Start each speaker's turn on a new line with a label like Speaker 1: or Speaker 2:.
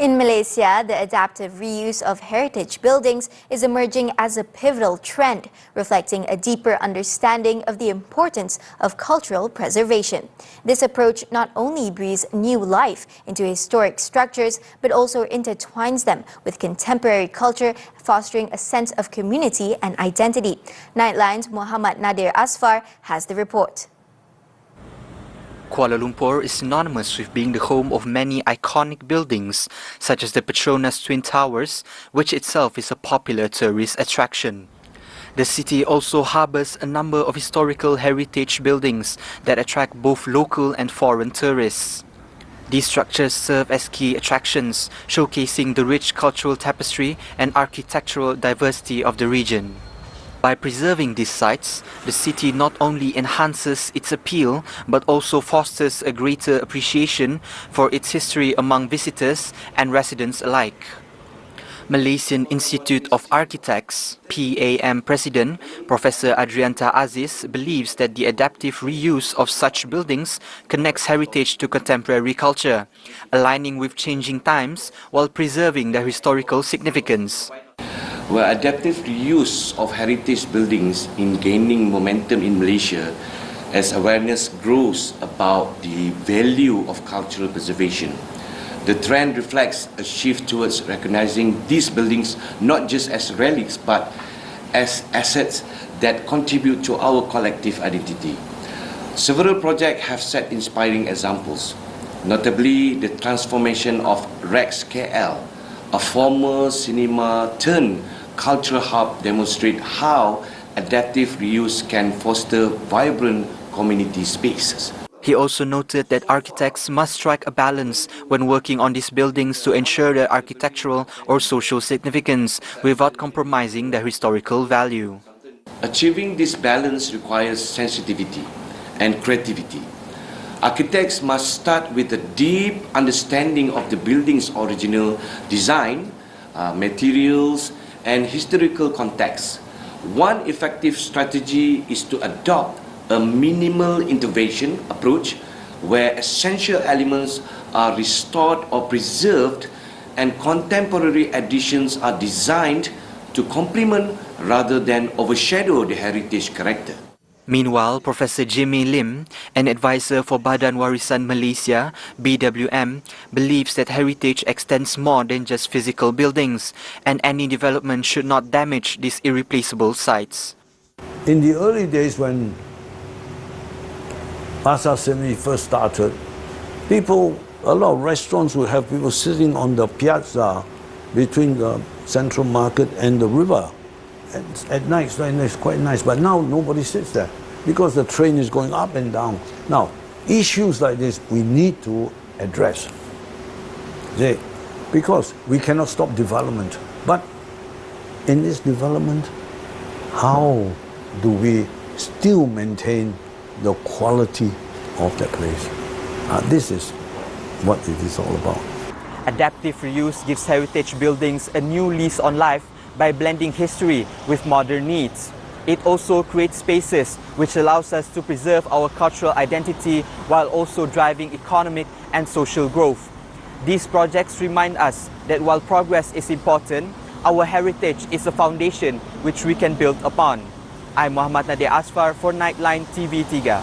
Speaker 1: In Malaysia, the adaptive reuse of heritage buildings is emerging as a pivotal trend, reflecting a deeper understanding of the importance of cultural preservation. This approach not only breathes new life into historic structures, but also intertwines them with contemporary culture, fostering a sense of community and identity. Nightline's Muhammad Nadir Asfar has the report.
Speaker 2: Kuala Lumpur is synonymous with being the home of many iconic buildings, such as the Petronas Twin Towers, which itself is a popular tourist attraction. The city also harbors a number of historical heritage buildings that attract both local and foreign tourists. These structures serve as key attractions, showcasing the rich cultural tapestry and architectural diversity of the region. By preserving these sites, the city not only enhances its appeal but also fosters a greater appreciation for its history among visitors and residents alike. Malaysian Institute of Architects (PAM President Professor Adrianta Aziz believes that the adaptive reuse of such buildings connects heritage to contemporary culture, aligning with changing times while preserving their historical significance.
Speaker 3: Where adaptive reuse of heritage buildings is gaining momentum in Malaysia as awareness grows about the value of cultural preservation. The trend reflects a shift towards recognizing these buildings not just as relics but as assets that contribute to our collective identity. Several projects have set inspiring examples, notably the transformation of Rex KL, a former cinema turned cultural hub, demonstrate how adaptive reuse can foster vibrant community spaces.
Speaker 2: He also noted that architects must strike a balance when working on these buildings to ensure their architectural or social significance without compromising their historical value.
Speaker 3: Achieving this balance requires sensitivity and creativity. Architects must start with a deep understanding of the building's original design, materials, and historical context. One effective strategy is to adopt a minimal intervention approach where essential elements are restored or preserved and contemporary additions are designed to complement rather than overshadow the heritage character.
Speaker 2: Meanwhile, Professor Jimmy Lim, an advisor for Badan Warisan Malaysia (BWM), believes that heritage extends more than just physical buildings, and any development should not damage these irreplaceable sites.
Speaker 4: In the early days when Pasar Semi first started, a lot of restaurants would have people sitting on the piazza between the central market and the river. At night, it's quite nice, but now nobody sits there because the train is going up and down. Now, issues like this we need to address, because we cannot stop development. But in this development, how do we still maintain the quality of that place? This is what it is all about.
Speaker 2: Adaptive reuse gives heritage buildings a new lease on life by blending history with modern needs. It also creates spaces which allows us to preserve our cultural identity while also driving economic and social growth. These projects remind us that while progress is important, our heritage is a foundation which we can build upon. I'm Muhammad Nadir Asfar for Nightline TV3.